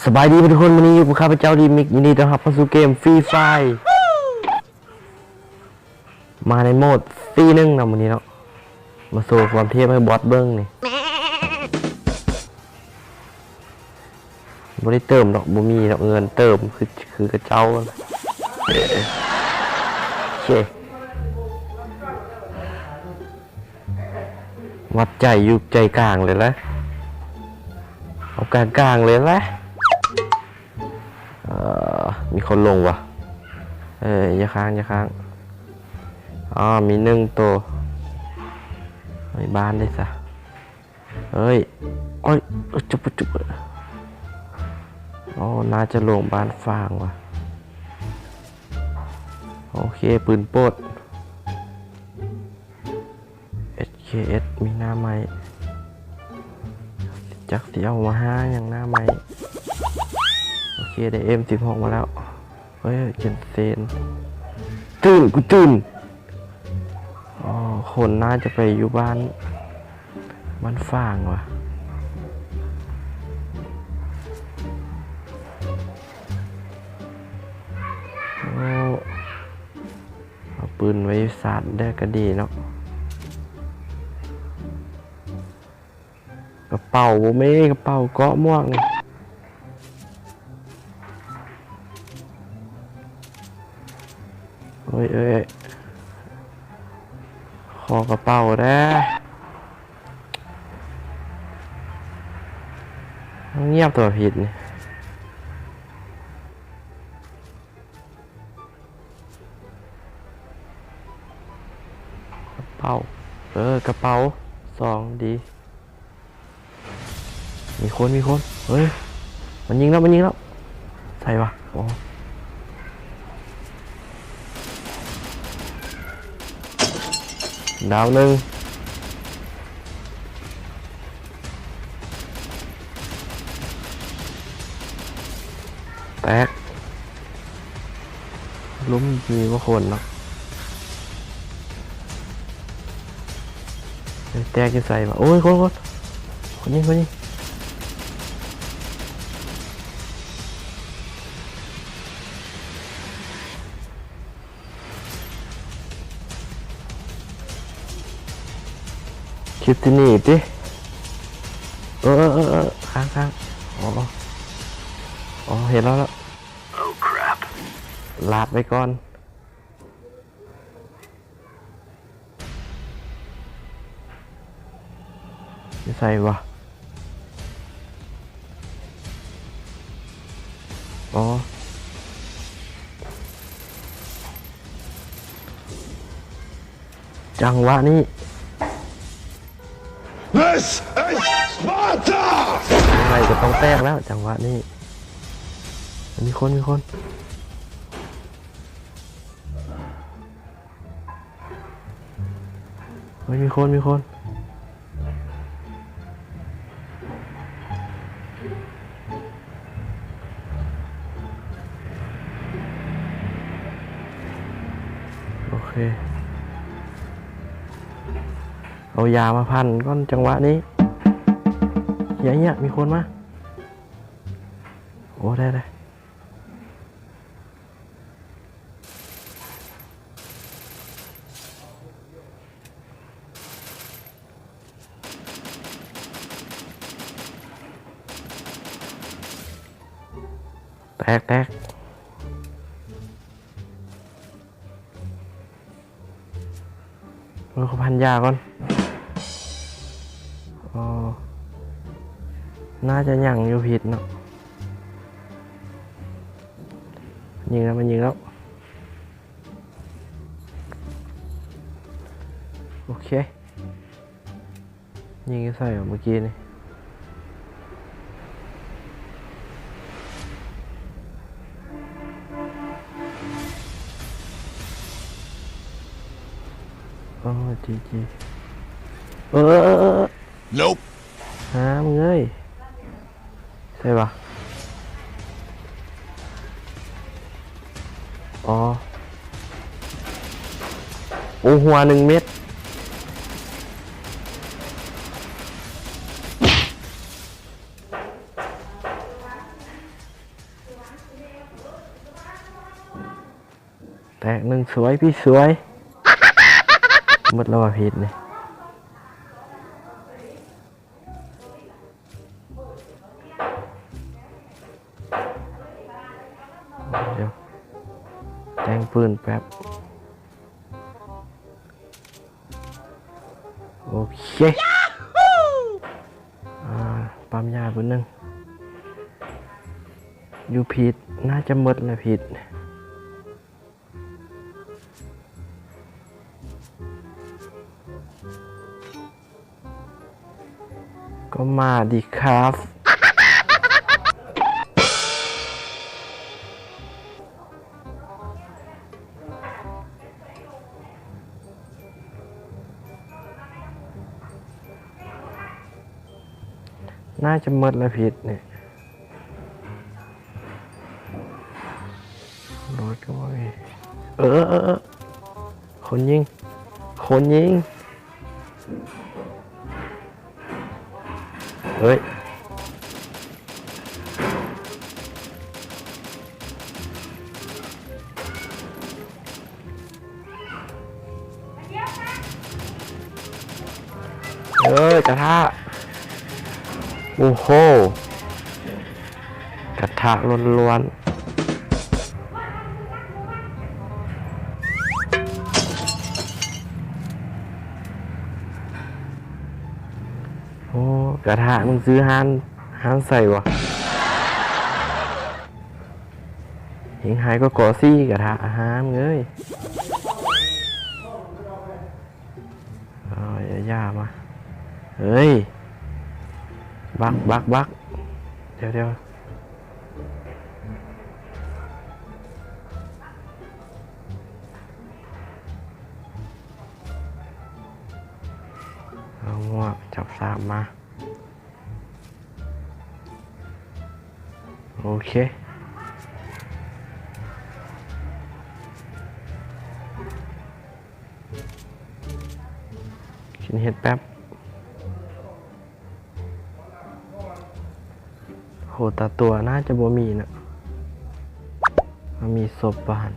สบายดีทุกคนวันนี้อยู่กับข้าพเจ้าดีมิกยินดีต้อนรับเข้าสู่เกมฟรีไฟมาในโหมดซีนึงนะวันนี้เนาะมาโชว์ความเทียบให้บอสเบิ้งนี่บ่ได้เติมดอกบ่มีดอกเงินเติมคือกระเจ้าโอเควัดใจอยู่ใจกลางเลยละเอากลางเลยละมีคนลงวะอย่าค้างมีหนึ่งตัวในบ้านได้ซะเฮ้ยโอ้ยจุบอ๋อน่าจะลงบ้านฟางวะโอเคปืนโปด SKS มีหน้าไม้จักเสียวมาห้าอย่างหน้าไม้โอเคได้ M16 มาแล้วเฮ้ยเจนเซนตื่นอ๋อคนน่าจะไปอยู่บ้านฟางว่ะโอ้เอาปืนไว้สาดได้ก็ดีเนาะกระเป๋าไม่กระเป๋าเกาะม่วงเอ้ยขอกระเป๋าได้เงียบตัวผิดนี่กระเป๋ากระเป๋า2ดีมีคนเฮ้ยมันยิงแล้วใส่ปะโอ้ดาวหนึ่งแตกล้มมีว่าคนเนาะแตกจะใส่ปะโอ้ยคนยิงคลิปที่นี่ดิค้างอ๋อเห็นแล้วลาดไปก่อนจะใส่วะอ๋อจังหวะนี้อะไรก็ต้องแตกแล้วจังหวะนี้มีคนเฮ้ยมีคนโอเคเอายามาพันก้อนจังหวะนี้อย่างเงี้ยมีคนมาโอ้ได้แตกเราพันยาก่อนอ๋อน่าจะยังอยู่ผิดเนาะยิงแล้วโอเคยิงใส่เมื่อกี้นี่อ๋อจีNope มึงเอ้ยใช่ปะอ๋อโอ้หัว1 เม็ด แตกหนึ่งสวยพี่สวยหมดแล้วว่าผิดนี่เดี๋ยวแต่งปืนแป๊บโอเคปั๊มยาปืนหนึ่งอยู่ผิดน่าจะหมดแล้วผิดก็มาดิครับน่าจะหมดแล้วผิดเนี่ยรถก็ไม่มีคนยิงเฮ้ยกระทะโอ้โหกระทะล้วนๆโอ้กระทะมึงซื้อฮานใส่วะหิงหายก็ก่อซี่กระทะอาหารมึงเอ้ยย่ามาเฮ้ยบักเดี๋ยวเอาง่วงจับสามมาโอเคกินเห็ดแป๊บโหตาตัวน่าจะบ่มีนะมันมีศพบ้าน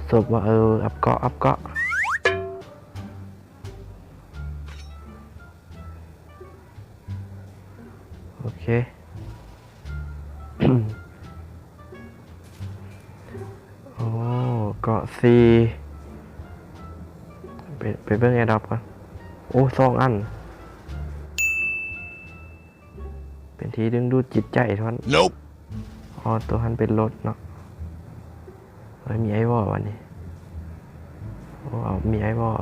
ศพว่าอับเกาะโอเค โอ้เกาะซีไปเบิ่งแอร์ดรอปก่อนโอ้2 อันเป็นที่ดึงดูดจิตใจท่าน Nope อ๋อตัวท่านเป็นรถเนาะมีไอวอลวันนี้โอ้มีไอวอล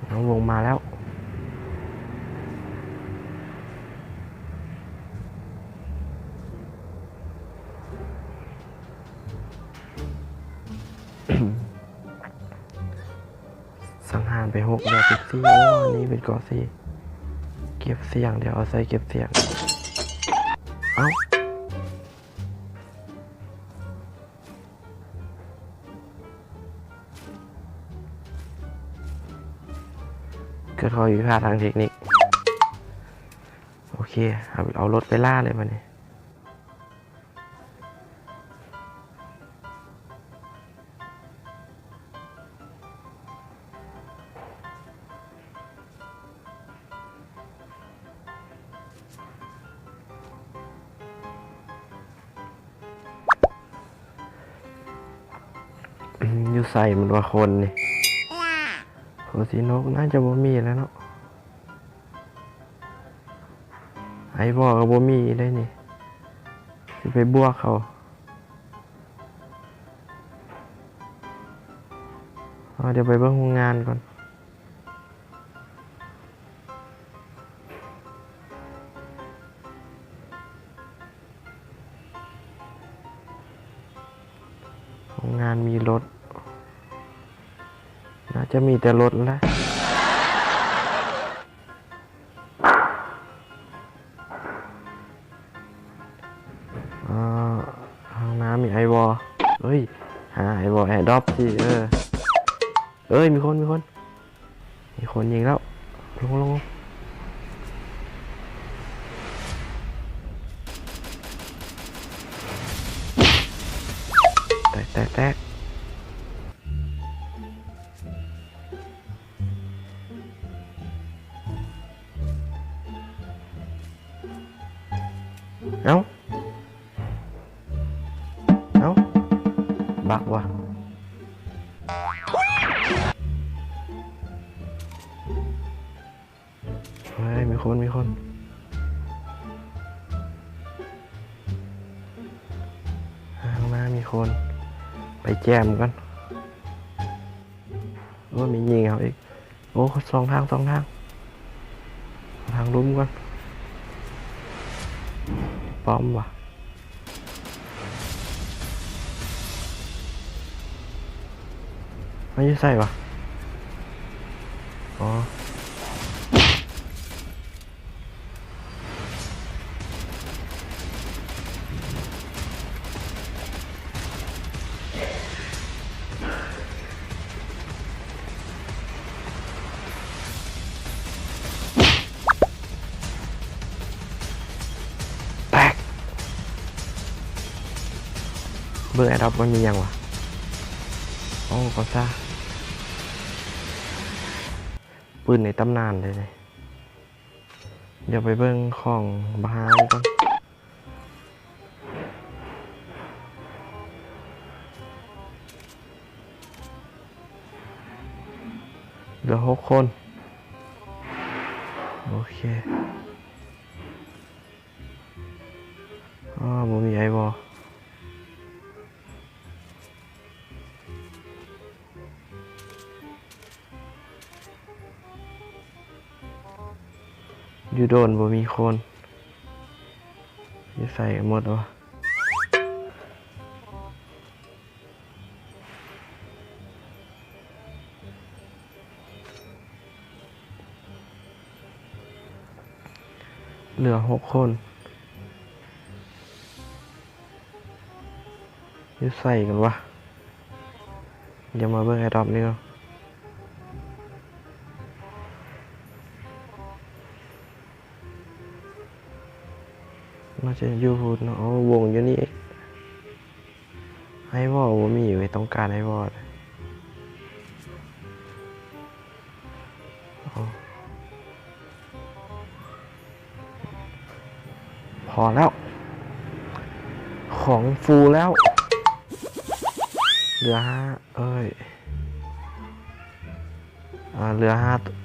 น้องลงมาแล้วสังหารไป6เดี๋ยวติดซี่โอ้นี่เป็นกอซี่เก็บเสียงเดี๋ยวเอาใส่เก็บเสียงเอ้าเกิดข้อผิดพลาดทางเทคนิคโอเคเอารถไปล่าเลยมันนี่อยู่ใส่มันว่าคนนี่โหสีนกน่าจะบ่มีแล้วเนาะไอ้บอกกับบ่มีได้นี่จะไปบวกเขาเดี๋ยวไปเบิ่งโรงงานก่อนโรงงานมีรถน่าจะมีแต่รถแล้วห้องน้ำมีไอวอลเฮ้ยหาไอวอลแอร์ดรอปสิมีคนยิงแล้ว ลงแตกเอ้าบักว่ะเฮ้ยมีคนข้างหน้ามีคนไปแจมกันว่ามียิงเอาอีกโอ้สองทางลุ้มกันป้อมว่ะไม่ใช่วะอ๋อแตกเบอร์แอดดับมันมียังวะโอ้ก็ซ่าปืนในตำนานเลยเดี๋ยวไปเบิ่งของบ้านก่อนเหลือ6 คนโอเคบ่มีไอวอลอยู่โดนบ่มีคนจะใส่หมดวะเหลือ6 คนจะใส่กันวะอย่ามาเบิ่งไอ้ดอมนี่ก็น่าจะอยู่พูดเนาะวงอยู่นี่ไอ้วอลบ่มีอยู่ต้องการไอ้วอลพอแล้วของฟูแล้วเหลือ5เหลือ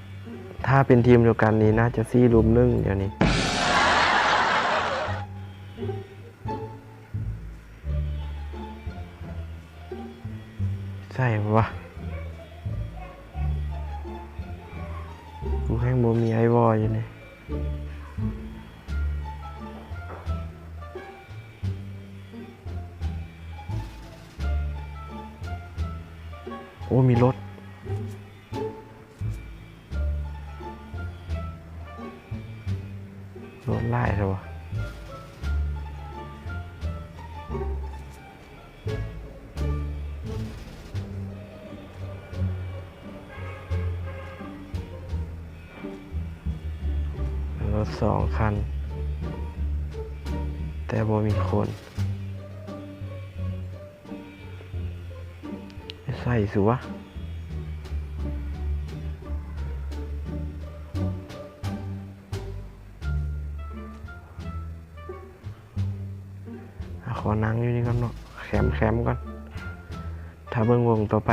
5ถ้าเป็นทีมเดียวกันนี้น่าจะ4 รุม 1เดี๋ยวนี้ใช่ปะกูแข่งโมมีไอวอลอยู่นี่โอ้มีรถไล่ใช่ปะรถ2 คันแต่บ่มีคนใส่สิวะขอนั่งอยู่นี่ก่อนเนาะแคมก่อนถ้าเบิ่งวงต่อไป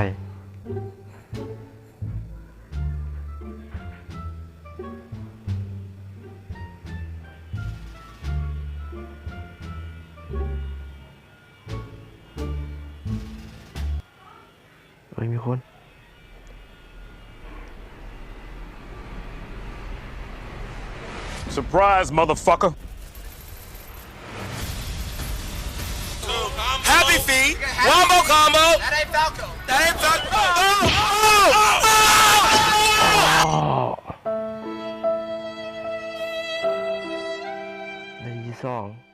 มีคน Surprise, motherfucker. Happy feet. One more combo. That ain't Falco. That ain't Falco. Oh. ได้2